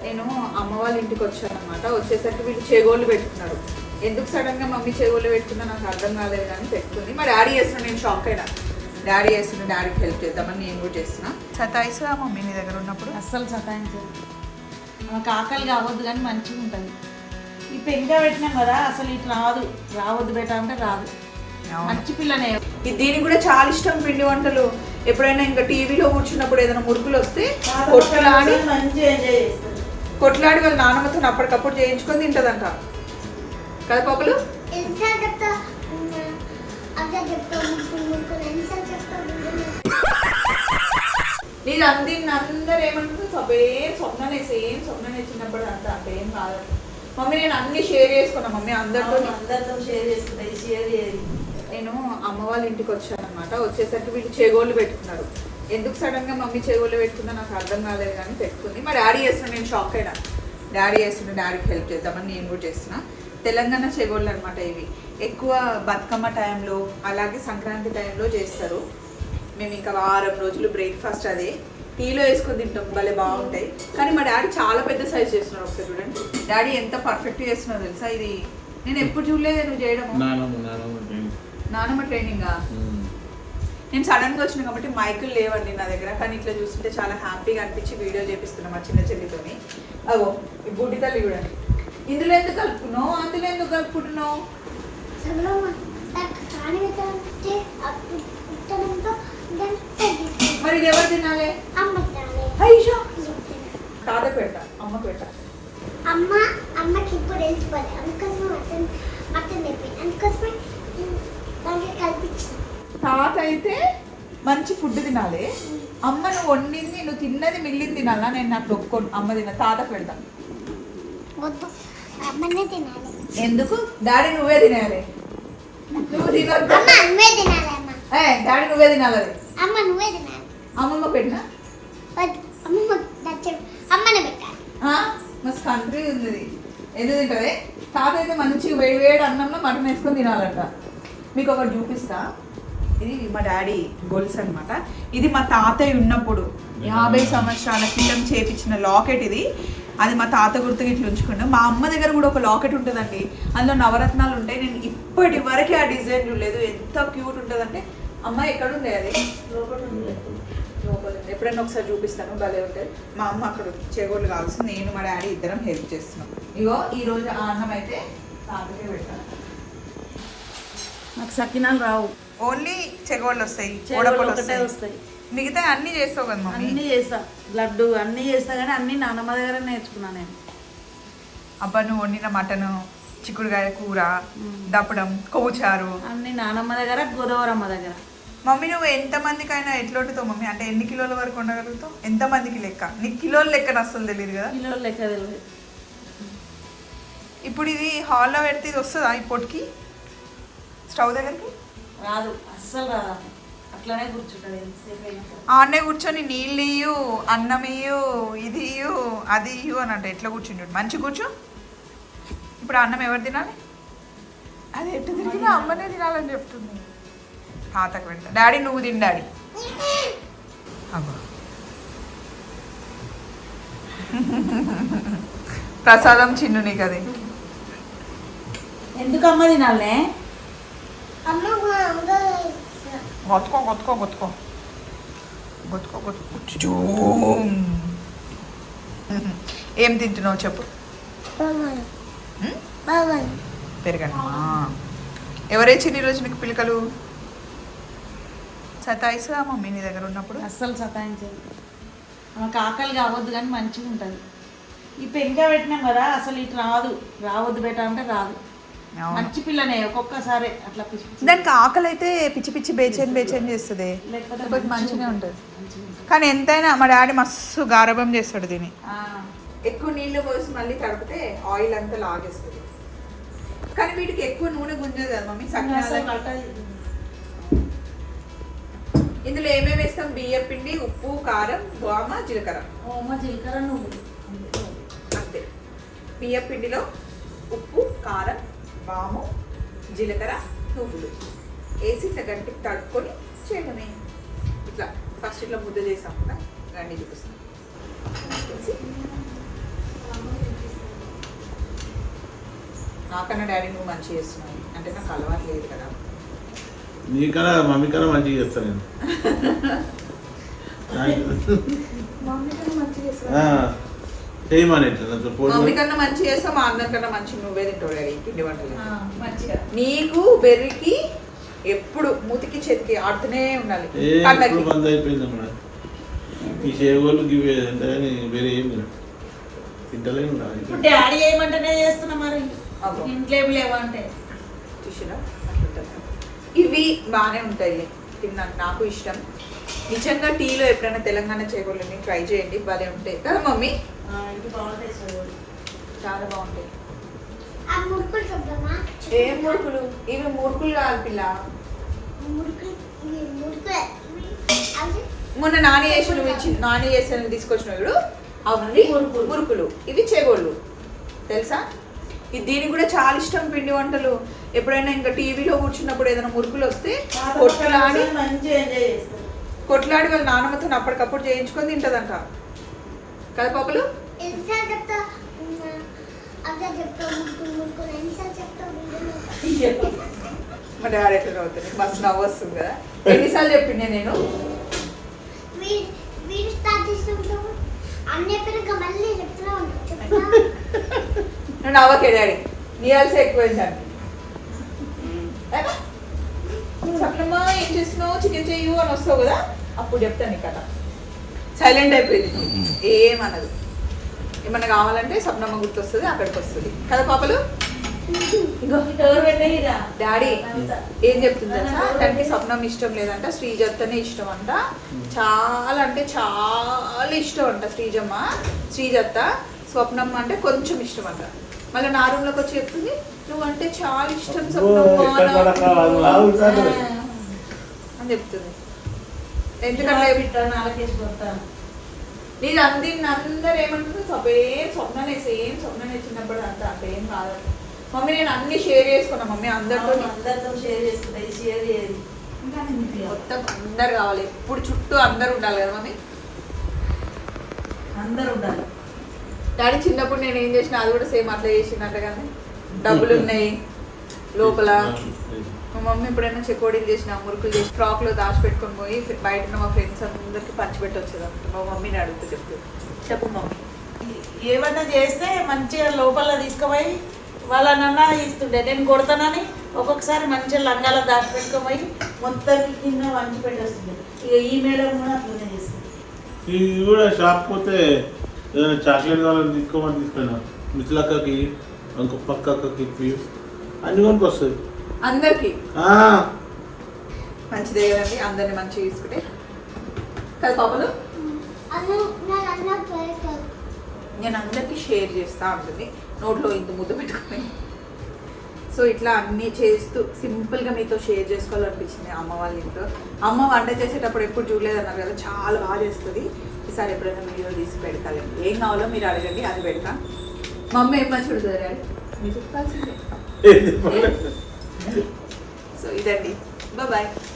నేను అమ్మ వాళ్ళ ఇంటికి వచ్చాను అనమాట. వచ్చేసరికి వీళ్ళు చేగోళ్ళు పెట్టుకున్నారు. ఎందుకు సడన్గా మమ్మీ చేగోళ్ళు పెట్టుకున్నా నాకు అర్థం కాలేదు, కానీ పెట్టుకుంది. మా డాడీ చేస్తున్నాడు, నేను షాక్ అయినా. డాడీ చేస్తున్నా, డాడీకి హెల్ప్ చేద్దామని నేను కూడా చేస్తున్నా. సతాయిస్తా మమ్మీ నీ దగ్గర ఉన్నప్పుడు? అస్సలు సతాయించదు. మాకు ఆకలి కావద్దు కానీ మంచిగా ఉంటుంది. ఈ పెంగా పెట్టినాం కదా, అసలు ఇటు రావద్దు బేట అంటే రాదు. మంచి పిల్లనే. దీనికి కూడా చాలా ఇష్టం పిండి వంటలు. ఎప్పుడైనా ఇంకా టీవీలో కూర్చున్నప్పుడు ఏదైనా మురుకులు వస్తే కొట్లాడి వాళ్ళ నాన్నమ్మతో అప్పటికప్పుడు చేయించుకొని తింటదంట కదా పాపలు. నీది అందరు ఏమంటుంది, సేమ్ స్వప్ననే చిన్నప్పుడు అంతా అంత ఏం కాదు మమ్మీ. నేను అన్ని షేర్ చేసుకున్నా మమ్మీ, అందరితో షేర్ చేసుకుంటా. షేర్ చేయాలి. నేను అమ్మ వాళ్ళ ఇంటికి వచ్చాను అనమాట. వచ్చేసరికి వీళ్ళు చేగోళ్ళు పెట్టుకున్నారు. ఎందుకు సడన్గా మమ్మీ చేగోళ్ళు పెట్టుకున్నా నాకు అర్థం కాలేదు, కానీ పెట్టుకుంది. మా డాడీ చేస్తున్నా, నేను షాక్ అయినా. డాడీ చేస్తున్నా, డాడీకి హెల్ప్ చేద్దామని నేను కూడా చేస్తున్నా. తెలంగాణ చేగోళ్ళు అనమాట ఇవి. ఎక్కువ బతుకమ్మ టైంలో అలాగే సంక్రాంతి టైంలో చేస్తారు. మేము ఇంకా వారం రోజులు బ్రేక్ఫాస్ట్ అదే టీలో వేసుకొని తింటాం, భలే బాగుంటాయి. కానీ మా డాడీ చాలా పెద్ద సైజ్ చేస్తున్నారు. ఒకసారి చూడండి డాడీ ఎంత పర్ఫెక్ట్ చేస్తున్నారో తెలుసా. ఇది నేను ఎప్పుడు చూడలేదు నువ్వు చేయడం. నానమ్మ ట్రైనింగా? నేను సడన్గా వచ్చిన కాబట్టి మైకులు లేవండి నా దగ్గర, కానీ ఇట్లా చూస్తుంటే చాలా హ్యాపీగా అనిపించి వీడియో చేపిస్తున్నాం మా చిన్న చెల్లితోని. అగో ఈ బుడ్డి తల్లి చూడండి. ఇందులో ఎందుకు కలుపుకున్నావు, అందులో ఎందుకు కలుపుకుంటున్నావు? మరి ఇది ఎవరు తినాలి? తాత పెట్ట, అమ్మ పెట్ట. అమ్మకి ఇప్పుడు వెళ్ళిపోయి అందుకోసం మటన్ తెప్పింది, అందుకోసమే దానికి కల్పించిన. తాత అయితే మంచి ఫుడ్ తినాలి. అమ్మ నువ్వు వండింది, నువ్వు తిన్నది మిగిలింది తినాలా? నేను నాకు ఒప్పుకోను. అమ్మ తిన, తాత పెడతా. అమ్మనే తినాలి. ఎందుకు? డాడీ నువ్వే తినాలి. నువ్వు తినొద్దు. డాడీ నువ్వే తినాలి. అమ్మ నువ్వే తినాలి. అమ్మమ్మ పెట్టినా? అమ్మనే పెట్టాలి. మస్తు కంట్రీ ఉంది. ఎందుకు తింటది? తాత అయితే మంచిగా వేడి వేడి అన్నంలో మటన్ వేసుకొని తినాలంట. మీకు ఒకటి చూపిస్తా. ఇది మా డాడీ గొలుసు అనమాట. ఇది మా తాతయ్య ఉన్నప్పుడు 50 సంవత్సరాల క్రితం చేపించిన లాకెట్ ఇది. అది మా తాత గుర్తుగా ఇట్లా ఉంచుకున్నాం. మా అమ్మ దగ్గర కూడా ఒక లాకెట్ ఉంటుందండి, అందులో నవరత్నాలు ఉంటాయి. నేను ఇప్పటి వరకే ఆ డిజైన్ చూడలేదు. ఎంత క్యూట్ ఉంటుందంటే. అమ్మ ఎక్కడ ఉంది? అది లోపల ఉంది. ఎప్పుడైనా ఒకసారి చూపిస్తాను, భలే ఉంటుంది. మా అమ్మ అక్కడ చేగోళ్ళు కావాల్సింది, నేను మా డాడీ ఇద్దరం హెల్ప్ చేస్తున్నాం. ఇగో ఈరోజు ఆ అన్నం అయితే తాతకే పెట్టాను. నాకు సకినాలు రావు, ఓన్లీ చెగోళ్ళు వస్తాయి, వస్తాయి. మిగతా అన్ని చేస్తావు కదా మమ్మీ? అన్నీ చేస్తా, లడ్డు అన్నీ చేస్తా, కానీ అన్నీ నాన్నమ్మ దగ్గర నేర్చుకున్నాను నేను. అబ్బా నువ్వు వండిన మటను, చిక్కుడుకాయ కూర, దప్పడం, కొవ్వు చారు అన్నీ నాన్నమ్మ దగ్గర, గోదావరమ్మ దగ్గర. మమ్మీ నువ్వు ఎంతమందికైనా ఎట్లా వండుతావు మమ్మీ? అంటే ఎన్ని కిలోల వరకు వండగలుగుతావు? ఎంతమందికి లెక్క? నీకు కిలోల లెక్కన అసలు తెలియదు కదా? కిలోల లెక్క తెలియదు. ఇప్పుడు ఇది హాల్లో పెడితే ఇది వస్తుందా ఇప్పటికి స్టవ్ దగ్గరికి? రాదు, అస్సలు రాదు. అట్లానే కూర్చుంటుంది. ఆడనే కూర్చొని నీళ్ళు ఇయ్యు, అన్నం ఇయ్యు, ఇది ఇయ్యు, అది ఇయ్యు అని అంటే ఎట్లా కూర్చుంటాడు? మంచి కూర్చో. ఇప్పుడు అన్నం ఎవరు తినాలి? అది ఎట్టు తిరిగినా అమ్మనే తినాలని చెప్తుంది. తాతకు పెడతా. డాడీ నువ్వు తిని డాడీ. ప్రసాదం చిన్ను నీకు అది. ఎందుకు అమ్మ తినాలనే? గొత్తుకో గొత్తుకో గొత్తుకో గొత్తుకో గొత్తుకో. ఏం తింటున్నావు చెప్పు? పెరగండి. ఎవరేచ్చింది ఈరోజు నీకు పిల్లకలు? సతాయిస్తా మమ్మీ నీ దగ్గర ఉన్నప్పుడు? అస్సలు సతాయించదు. మాకు ఆకలి కావద్దు కానీ మంచిగా ఉంటుంది. ఈ పెంగా పెట్టినాం కదా, అసలు ఇటు రావద్దు బేట అంటే రాదు. మంచి పిల్లనే. ఒక్కొక్కసారి అట్లా పిచ్చి, దానికి ఆకలి అయితే పిచ్చి పిచ్చి బేచైన్ చేస్తుంది, లేకపోతే మంచిగా ఉంటుంది. కానీ ఎంతైనా మా డాడీ మస్తు గారభం చేస్తాడు దీన్ని. ఎక్కువ నీళ్ళు పోసి మళ్ళీ తడిపితే ఆయిల్ అంతా లాగేస్తుంది. కానీ వీటికి ఎక్కువ నూనె గుంజదు కదా మమ్మీ? ఇందులో ఏమేమి వేస్తాం? బియ్యం పిండి, ఉప్పు, కారం, వామ, జీలకర్ర. జీలకర్ర నువ్వులు అంతే. బియ్యం పిండిలో ఉప్పు, కారం, వాము, జీలకర్ర, నువ్వులు వేసి ఇట్లా గట్టికి తడుపుకొని చేయడమే. ఇట్లా ఫస్ట్ ఇట్లా ముద్ద చేసాం కదా, రండి చూపిస్తాం. నాకన్నా డాడీ నువ్వు మంచిగా చేస్తున్నావు అంటే నాకు అలవాటు లేదు కదా. నీకన్నా మమ్మీ కన్నా మంచిగా చేస్తాను నేను. మమ్మీ కన్నా మంచిగా చేస్తావు, చేయమని ఇట్లా మమ్మీ కన్నా మంచిగా చేస్తావు, మా అందరికన్నా మంచిగా నువ్వే తింటావు డాడీ పిండి వంటలు. మంచిగా నీకు బెర్రికి ఎప్పుడు మూతికి చేతికి ఆడుతూనే ఉండాలి. ఎప్పుడు బంద్ అయిపోయింది అమ్మా ఈ చేగోళ్ళు గివి అంటే వేరే ఏం లేదు తింటలే ఉండాలి. ఇప్పుడు డాడీ ఏమంటేనే చేస్తున్నా మరి అబ్బో. ఇంట్లో ఏం లేవంటే చూసినా అట్లుంటుంది. ఇవి బాగానే ఉంటాయి తిన్నాను, నాకు ఇష్టం. నిజంగా టీలో ఎప్పుడైనా తెలంగాణ చేయకూడదు ట్రై చేయండి, భలే ఉంటాయి కదా మమ్మీ. ఇది బాగుంటాయి సార్. చాలా బాగుంటాయి. ఆ మురుకులు చూద్దామా? ఏం మురుకులు? ఇవి మురుకులు కాదు పిల్ల, మురుకులు ఇవి మురుకులే. అవి మొన్న నాని చేసి నువ్వు ఇచ్చి నాని చేసి తీసుకొచ్చినావు చూడు, అవి మురుకులు. మురుకులు, ఇవి చేగోళ్ళు తెలుసా. దీనికి కూడా చాలా ఇష్టం పిండి వంటలు. ఎప్పుడైనా ఇంకా టీవీలో కూర్చున్నప్పుడు ఏదైనా మురుకులు వస్తే కొట్లాడి మంచిగా ఎంజాయ్ చేస్తారు. కొట్లాడి వాళ్ళ నాన్నమ్మతో అప్పటికప్పుడు చేయించుకొని తింటదంట కదా పాపలు. ఎన్నిసార్లు చెప్తా? అదే చెప్తా మురుకులు మురుకులు ఎన్నిసార్లు చెప్తా? మా డాడీ ఎట్లా అవుతుంది, మస్తు నవ్వు వస్తుంది కదా. ఎన్నిసార్లు చెప్పిండే నేను. వీడు స్టార్ట్ చేసినప్పుడు అన్ని చెప్పినాక మళ్ళీ చెప్తున్నా ఉంటాను. చెప్తా నువ్వు నవ్వకే డాడీ, నీ అలసే ఎక్కువైందండి. చెప్పమ్మా ఏం చేస్తున్నావు, చికెన్ చెయ్యు అని వస్తావు కదా, అప్పుడు చెప్తాను నీ కథ. సైలెంట్ అయిపోయింది, ఏమనదు. ఏమన్నా కావాలంటే సప్నమ్మ గుర్తొస్తుంది, అక్కడికి వస్తుంది కదా పాపలు. ఎవరు పెట్టేయరా డాడీ ఏం చెప్తుంది తెలుసా, తనకి స్వప్నం ఇష్టం లేదంట, శ్రీజత్తనే ఇష్టం అంట. చాలా అంటే చాలా ఇష్టం అంట శ్రీజమ్మ. శ్రీజత్త స్వప్నమ్మ అంటే కొంచెం ఇష్టం అంట. మళ్ళీ నా రూమ్లోకి వచ్చి చెప్తుంది నువ్వంటే చాలా ఇష్టం స్వప్నమ్మ అని చెప్తుంది. ఎందుకంటే నాలుగేసి కొడతాను. నేను అందరు ఏమంటుంది స్వప్ననే సేమ్ స్వప్ననే చిన్నప్పుడు అంతా అంత ఏం కాదు మమ్మీ. నేను అన్ని షేర్ చేసుకున్నా మమ్మీ అందరితో, అందరితో షేర్ చేసుకుంటాయి. షేర్ చేయదు మొత్తం అందరు కావాలి, ఎప్పుడు చుట్టూ అందరు ఉండాలి కదా మమ్మీ. అందరు ఉండాలి. డాడీ చిన్నప్పుడు నేను ఏం చేసిన అది కూడా సేమ్ అట్లా చేసిందంట కానీ డబ్బులు ఉన్నాయి లోపల. మా మమ్మీ ఎప్పుడైనా చెకోడీలు చేసిన మురుకులు చేసి ఫ్రాక్లో దాచిపెట్టుకొని పోయి బయట ఉన్న మా ఫ్రెండ్స్ అందరికి పంచిపెట్టి వచ్చేదంట. మా మమ్మీని అడుగుతూ చెప్పు మమ్మీ. ఏమన్నా చేస్తే మంచిగా లోపల తీసుకుపోయి వాళ్ళనన్నా ఇస్తుండే. నేను కొడతానని ఒక్కొక్కసారి మంచిగా లంగాల దాచిపెట్టుకుపోయి మొత్తం కింద వంచి పెట్టేస్తుంది. ఇక ఈ మేడం కూడా అట్లనే చేస్తుంది. ఇది కూడా షాప్ పోతే ఏదైనా చాక్లెట్ కావాలని తీసుకోమని తీసుకున్నా మిథులక్కకి ఇంకో పక్క అక్కకి అన్ని కొనుక్కి వస్తుంది అందరికి. మంచిదే కదండి, అందరిని మంచిగా తీసుకుంటే కదా పాపలు. నేను అందరికీ షేర్ చేస్తూ ఉంటుంది, నోట్లో ఇంత ముద్ద పెట్టుకొని. సో ఇట్లా అన్నీ చేస్తూ సింపుల్గా మీతో షేర్ చేసుకోవాలనిపించింది అమ్మ వాళ్ళ ఇంట్లో. అమ్మ వంట చేసేటప్పుడు ఎప్పుడు చూడలేదన్నారు కదా, చాలా బాగా చేస్తుంది. ఈసారి ఎప్పుడైనా వీడియో తీసి పెడతాను, ఏం కావాలో మీరు అడగండి అది పెడతా. మమ్మీ ఏం మంచి చూడదు డాడీ మీరు చెప్పాల్సిందే. సో ఇదండి, బాయ్.